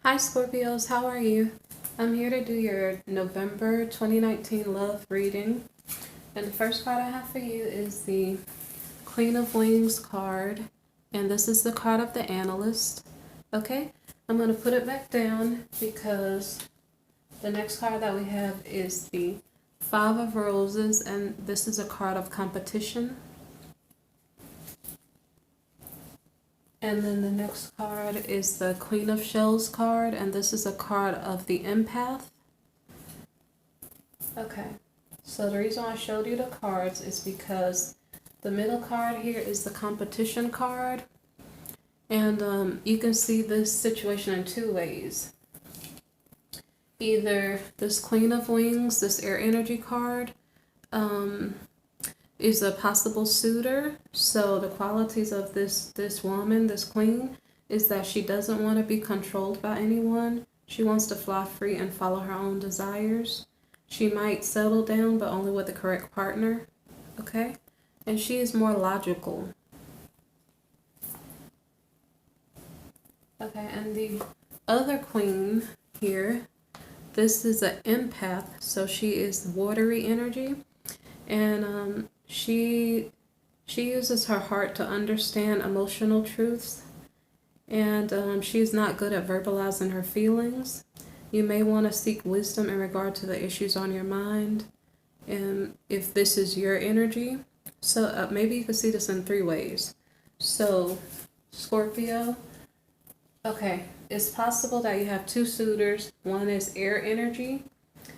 Hi Scorpios, how are you? I'm here to do your November 2019 love reading. And the first card I have for you is the Queen of Wings card. And this is the card of the analyst. Okay, I'm going to put it back down because the next card that we have is the Five of Roses. And this is a card of competition. And then the next card is the Queen of Shells card, and this is a card of the empath. Okay, so the reason I showed you the cards is because the middle card here is the competition card, and you can see this situation in two ways. Either this Queen of Wings, this air energy card, is a possible suitor. So the qualities of this woman, this queen, is that she doesn't want to be controlled by anyone. She wants to fly free and follow her own desires. She might settle down, but only with the correct partner. Okay? And she is more logical. Okay, and the other queen here, this is an empath, so she is watery energy. And she uses her heart to understand emotional truths, and she's not good at verbalizing her feelings. You may want to seek wisdom in regard to the issues on your mind, and if this is your energy. So maybe you could see this in three ways. So Scorpio, okay, it's possible that you have two suitors. One is air energy,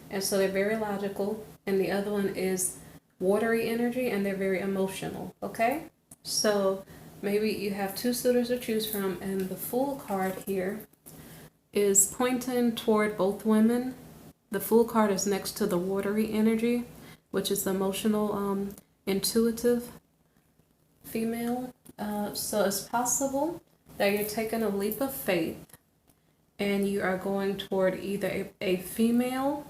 and so they're very logical, and the other one is watery energy, and they're very emotional. Okay, so maybe you have two suitors to choose from, and the Fool card here is pointing toward both women. The Fool card is next to the watery energy, which is the emotional, intuitive female. So it's possible that you're taking a leap of faith and you are going toward either a female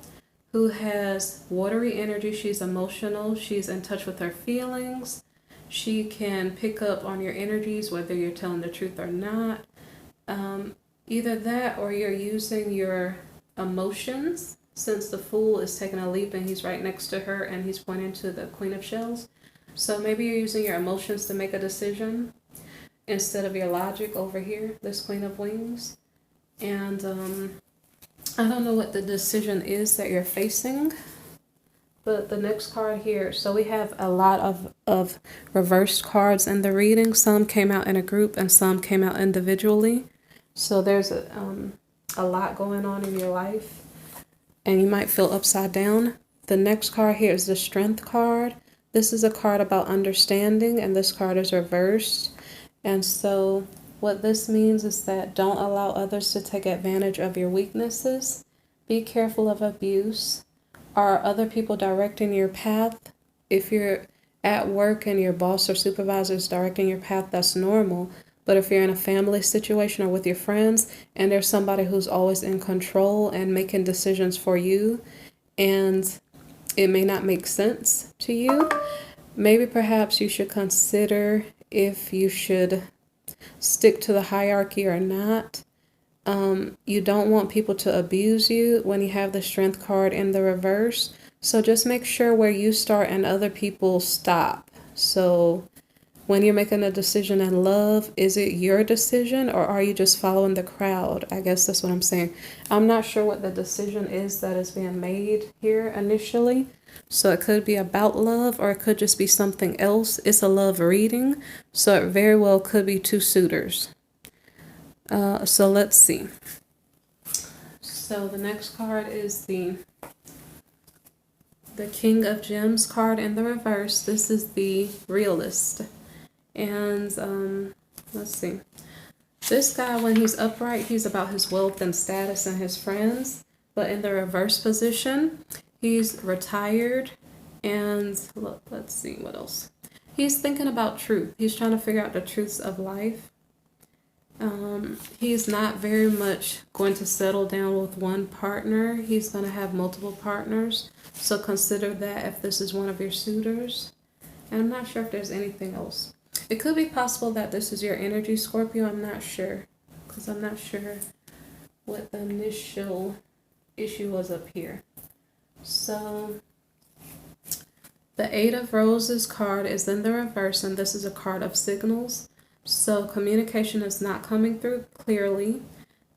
who has watery energy. She's emotional, she's in touch with her feelings, she can pick up on your energies whether you're telling the truth or not. Either that, or you're using your emotions, since the Fool is taking a leap and he's right next to her and he's pointing to the Queen of Shells. So maybe you're using your emotions to make a decision instead of your logic over here, this Queen of Wings. And I don't know what the decision is that you're facing, but the next card here, so we have a lot of reversed cards in the reading. Some came out in a group and some came out individually. So there's a lot going on in your life and you might feel upside down. The next card here is the Strength card. This is a card about understanding, and this card is reversed. And so what this means is that don't allow others to take advantage of your weaknesses. Be careful of abuse. Are other people directing your path? If you're at work and your boss or supervisor is directing your path, that's normal. But if you're in a family situation or with your friends and there's somebody who's always in control and making decisions for you, and it may not make sense to you, maybe perhaps you should consider if you should stick to the hierarchy or not. You don't want people to abuse you when you have the Strength card in the reverse. So just make sure where you start and other people stop. So when you're making a decision in love, is it your decision or are you just following the crowd? I guess that's what I'm saying. I'm not sure what the decision is that is being made here initially. So it could be about love or it could just be something else. It's a love reading, so it very well could be two suitors. So let's see. So the next card is the King of Gems card in the reverse. This is the Realist. And let's see. This guy, when he's upright, he's about his wealth and status and his friends. But in the reverse position, he's retired. And look, let's see what else. He's thinking about truth. He's trying to figure out the truths of life. He's not very much going to settle down with one partner. He's going to have multiple partners. So consider that if this is one of your suitors. And I'm not sure if there's anything else. It could be possible that this is your energy, Scorpio. I'm not sure. Because I'm not sure what the initial issue was up here. So the Eight of Roses card is in the reverse, and this is a card of signals. So communication is not coming through clearly.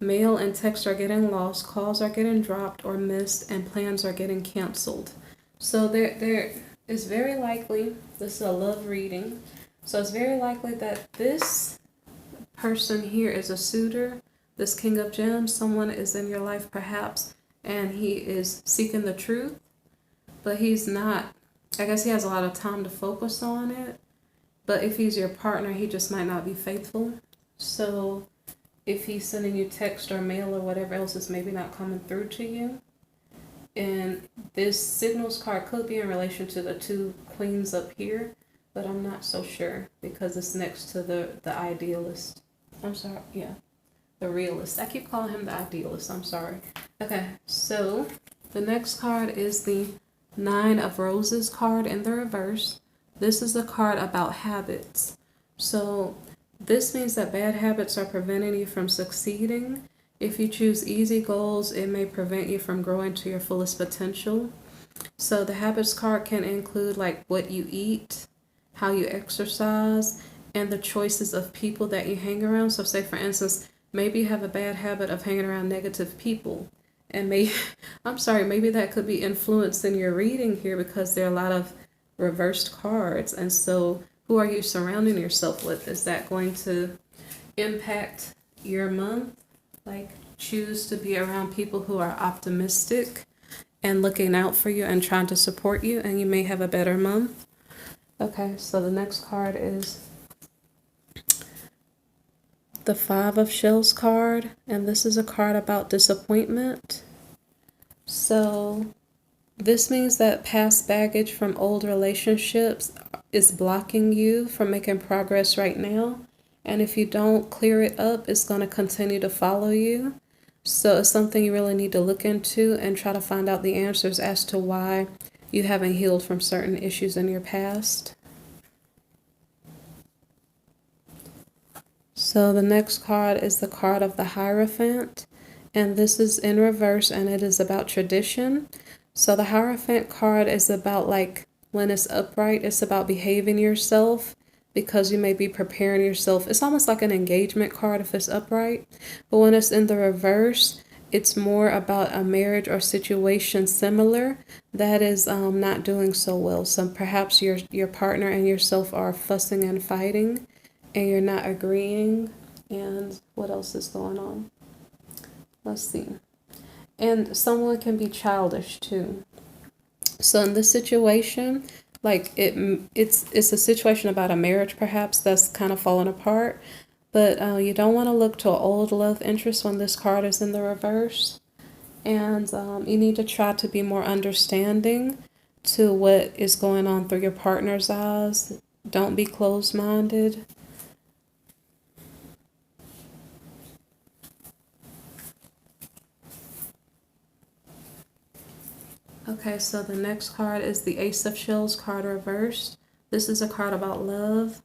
Mail and text are getting lost, calls are getting dropped or missed, and plans are getting canceled. So there is very likely, this is a love reading, so it's very likely that this person here is a suitor, this King of Gems. Someone is in your life perhaps, and he is seeking the truth, but he's not, I guess he has a lot of time to focus on it, but if he's your partner, he just might not be faithful. So if he's sending you text or mail or whatever else is maybe not coming through to you. And this signals card could be in relation to the two queens up here, but I'm not so sure because it's next to the idealist. I'm sorry, yeah, the realist. I keep calling him the idealist, I'm sorry. Okay, so the next card is the Nine of Roses card in the reverse. This is a card about habits. So this means that bad habits are preventing you from succeeding. If you choose easy goals, it may prevent you from growing to your fullest potential. So the habits card can include like what you eat, how you exercise, and the choices of people that you hang around. So say for instance, maybe you have a bad habit of hanging around negative people. And maybe that could be influencing your reading here because there are a lot of reversed cards. And so who are you surrounding yourself with? Is that going to impact your month? Like, choose to be around people who are optimistic and looking out for you and trying to support you, and you may have a better month. Okay, so the next card is the Five of Shells card, and this is a card about disappointment. So this means that past baggage from old relationships is blocking you from making progress right now. And if you don't clear it up, it's going to continue to follow you. So it's something you really need to look into and try to find out the answers as to why you haven't healed from certain issues in your past. So the next card is the card of the Hierophant. And this is in reverse, and it is about tradition. So the Hierophant card is about like when it's upright, it's about behaving yourself because you may be preparing yourself. It's almost like an engagement card if it's upright. But when it's in the reverse, it's more about a marriage or situation similar that is not doing so well. So perhaps your partner and yourself are fussing and fighting and you're not agreeing. And what else is going on? Let's see. And someone can be childish too. So in this situation, like it's a situation about a marriage perhaps that's kind of falling apart, but you don't want to look to an old love interest when this card is in the reverse. And you need to try to be more understanding to what is going on through your partner's eyes. Don't be closed-minded. Okay, so the next card is the Ace of Shells card reversed. This is a card about love.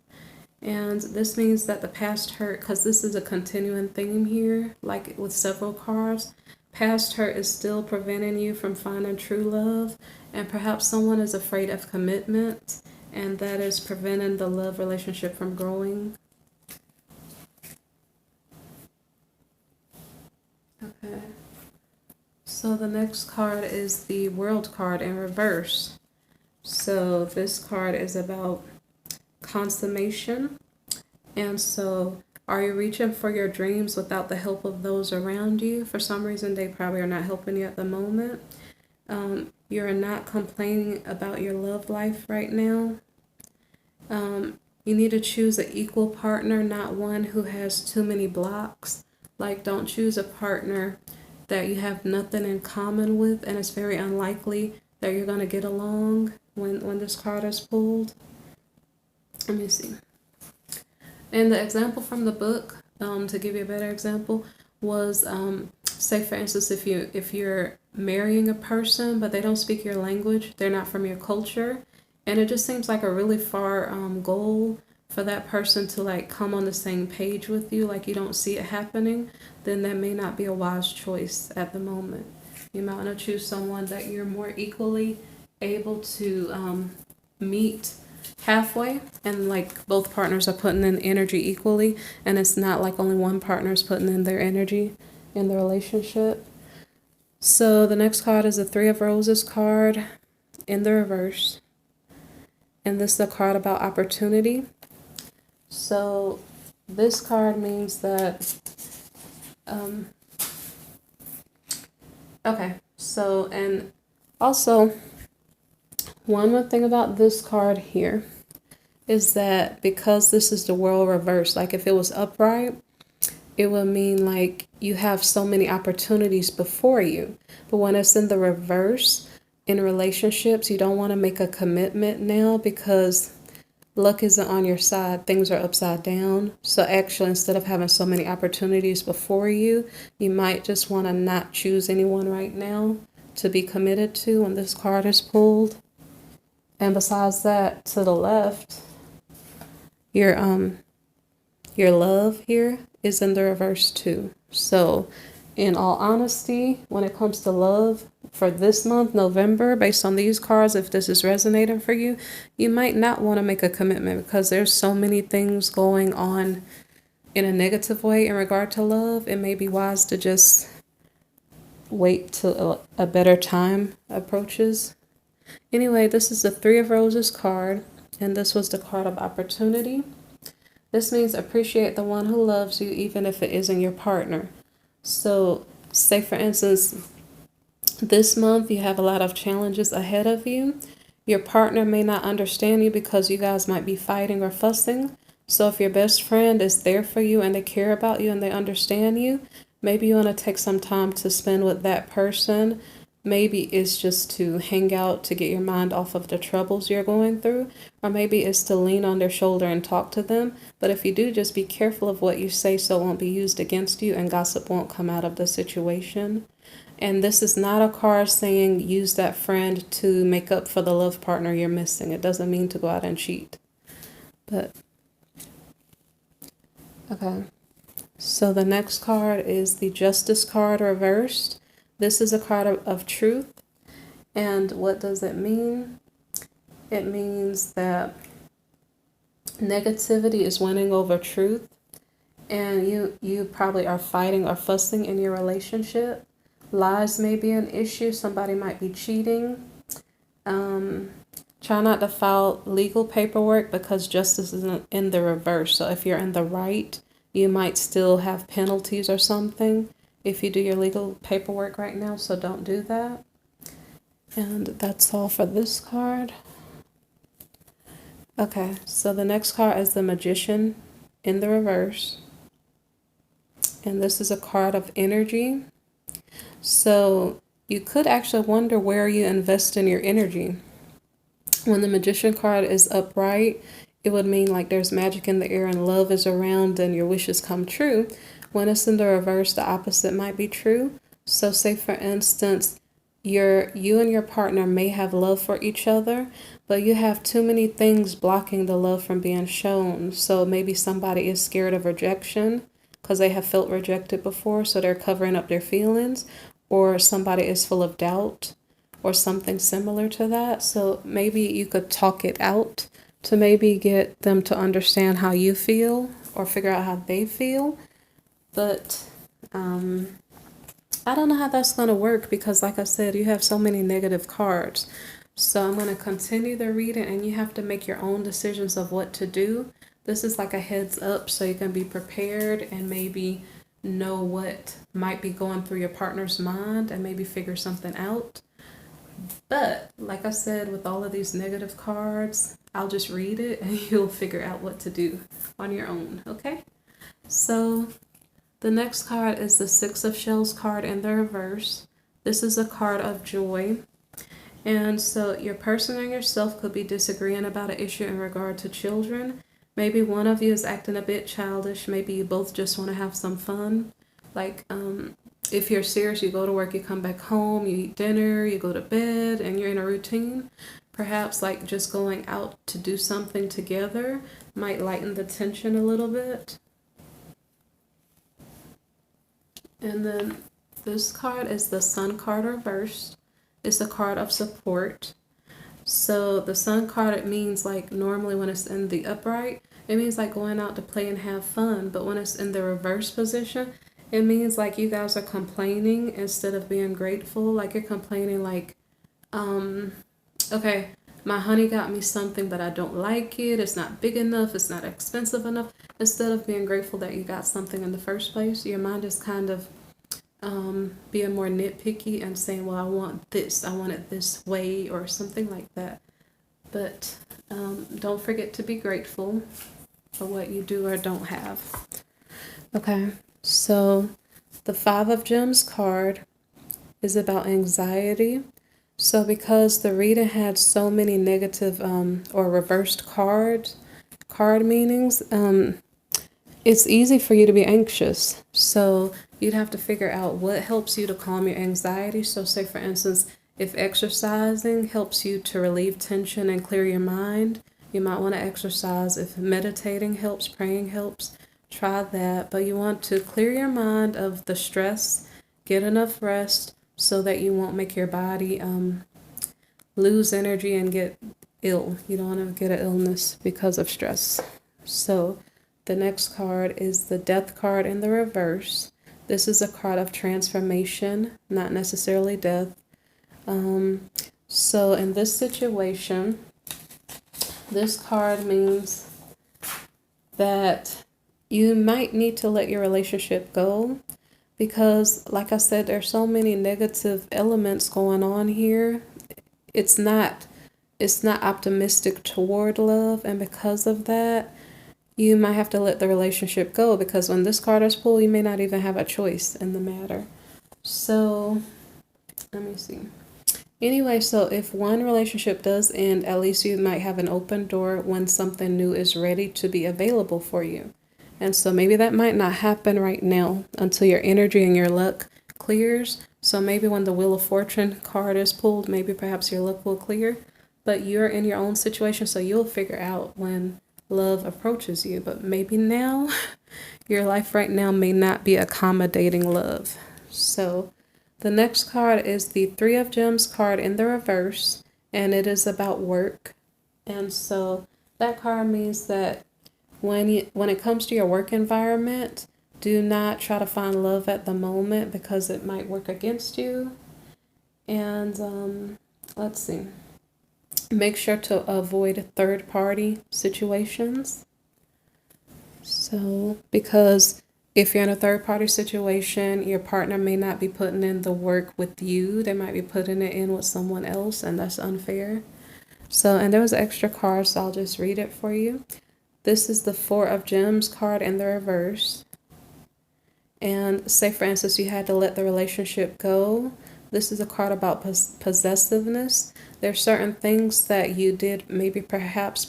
And this means that the past hurt, because this is a continuing theme here, like with several cards, past hurt is still preventing you from finding true love. And perhaps someone is afraid of commitment, and that is preventing the love relationship from growing. Okay. So the next card is the World card in reverse. So this card is about consummation. And so are you reaching for your dreams without the help of those around you? For some reason, they probably are not helping you at the moment. You're not complaining about your love life right now. You need to choose an equal partner, not one who has too many blocks. Like, don't choose a partner that you have nothing in common with, and it's very unlikely that you're going to get along when this card is pulled. Let me see. And the example from the book, to give you a better example, was say for instance, if you're marrying a person but they don't speak your language, they're not from your culture, and it just seems like a really far goal for that person to like come on the same page with you, like you don't see it happening, then that may not be a wise choice at the moment. You might want to choose someone that you're more equally able to meet halfway, and like both partners are putting in energy equally, and it's not like only one partner is putting in their energy in the relationship. So the next card is the Three of Roses card in the reverse. And this is a card about opportunity. So this card means that, okay, so, and also one more thing about this card here is that because this is the world reversed, like if it was upright, it would mean like you have so many opportunities before you. But when it's in the reverse, in relationships, you don't want to make a commitment now because luck isn't on your side. Things are upside down. So actually, instead of having so many opportunities before you, you might just want to not choose anyone right now to be committed to when this card is pulled. And besides that, to the left, your love here is in the reverse too. So in all honesty, when it comes to love for this month, November, based on these cards, if this is resonating for you, you might not want to make a commitment because there's so many things going on in a negative way in regard to love. It may be wise to just wait till a better time approaches. Anyway, this is the Three of Roses card, and this was the card of opportunity. This means appreciate the one who loves you, even if it isn't your partner. So, say for instance, this month you have a lot of challenges ahead of you. Your partner may not understand you because you guys might be fighting or fussing. So, if your best friend is there for you and they care about you and they understand you, maybe you want to take some time to spend with that person. Maybe it's just to hang out to get your mind off of the troubles you're going through, or maybe it's to lean on their shoulder and talk to them. But if you do, just be careful of what you say so it won't be used against you and gossip won't come out of the situation. And this is not a card saying use that friend to make up for the love partner you're missing. It doesn't mean to go out and cheat. But, okay. So the next card is the Justice card reversed. This is a card of truth. And what does it mean? It means that negativity is winning over truth. And you probably are fighting or fussing in your relationship. Lies may be an issue. Somebody might be cheating. Try not to file legal paperwork because justice isn't in the reverse. So if you're in the right, you might still have penalties or something if you do your legal paperwork right now, so don't do that. And that's all for this card. Okay, so the next card is the Magician in the reverse. And this is a card of energy. So you could actually wonder where you invest in your energy. When the Magician card is upright, it would mean like there's magic in the air and love is around and your wishes come true. When it's in the reverse, the opposite might be true. So say for instance, you and your partner may have love for each other, but you have too many things blocking the love from being shown. So maybe somebody is scared of rejection because they have felt rejected before, so they're covering up their feelings, or somebody is full of doubt or something similar to that. So maybe you could talk it out to maybe get them to understand how you feel or figure out how they feel. But I don't know how that's going to work because, like I said, you have so many negative cards. So I'm going to continue the reading and you have to make your own decisions of what to do. This is like a heads up so you can be prepared and maybe know what might be going through your partner's mind and maybe figure something out. But like I said, with all of these negative cards, I'll just read it and you'll figure out what to do on your own, okay? So the next card is the Six of Shells card in the reverse. This is a card of joy. And so your person and yourself could be disagreeing about an issue in regard to children. Maybe one of you is acting a bit childish. Maybe you both just want to have some fun. Like if you're serious, you go to work, you come back home, you eat dinner, you go to bed, and you're in a routine. perhaps like just going out to do something together might lighten the tension a little bit. And then this card is the Sun card reversed. It's a card of support. So the Sun card, it means like normally when it's in the upright, it means like going out to play and have fun. But when it's in the reverse position, it means like you guys are complaining instead of being grateful. Like you're complaining like, okay, my honey got me something, but I don't like it. It's not big enough. It's not expensive enough. Instead of being grateful that you got something in the first place, your mind is kind of being more nitpicky and saying, well, I want this, I want it this way, or something like that. But don't forget to be grateful for what you do or don't have. Okay, so the Five of Gems card is about anxiety. So because the reading had so many negative or reversed card meanings, it's easy for you to be anxious. So you'd have to figure out what helps you to calm your anxiety. So say for instance, if exercising helps you to relieve tension and clear your mind, you might want to exercise. If meditating helps, praying helps, try that. But you want to clear your mind of the stress, get enough rest so that you won't make your body lose energy and get ill. You don't want to get an illness because of stress. So the next card is the Death card in the reverse. This is a card of transformation, not necessarily death. So in this situation, this card means that you might need to let your relationship go because, like I said, there's so many negative elements going on here. It's not optimistic toward love, and because of that, you might have to let the relationship go because when this card is pulled, you may not even have a choice in the matter. So, let me see. Anyway, so if one relationship does end, at least you might have an open door when something new is ready to be available for you. And so maybe that might not happen right now until your energy and your luck clears. So maybe when the Wheel of Fortune card is pulled, maybe perhaps your luck will clear. But you're in your own situation, so you'll figure out when love approaches you. But maybe now, your life right now may not be accommodating love. So the next card is the Three of Gems card in the reverse, and it is about work. And so that card means that when it comes to your work environment, do not try to find love at the moment because it might work against you. And let's see. Make sure to avoid third-party situations. So, because if you're in a third-party situation, your partner may not be putting in the work with you. They might be putting it in with someone else, and that's unfair. So, and there was an extra card, so I'll just read it for you. This is the Four of Gems card in the reverse. And say, for instance, you had to let the relationship go. This is a card about possessiveness. There's certain things that you did, maybe perhaps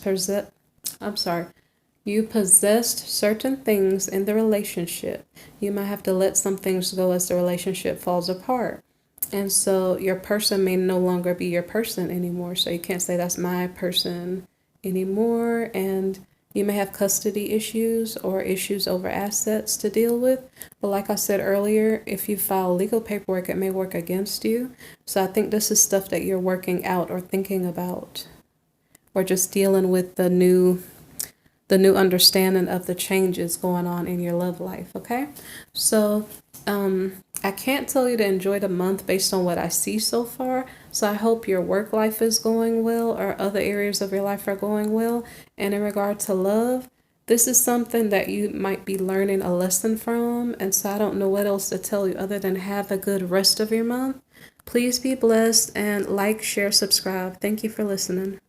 you possessed certain things in the relationship. You might have to let some things go as the relationship falls apart. And so your person may no longer be your person anymore. So you can't say that's my person anymore. And you may have custody issues or issues over assets to deal with. But like I said earlier, if you file legal paperwork, it may work against you. So I think this is stuff that you're working out or thinking about, or just dealing with the new understanding of the changes going on in your love life. Okay, so I can't tell you to enjoy the month based on what I see so far. So I hope your work life is going well, or other areas of your life are going well. And in regard to love, this is something that you might be learning a lesson from. And so I don't know what else to tell you other than have a good rest of your month. Please be blessed, and like, share, subscribe. Thank you for listening.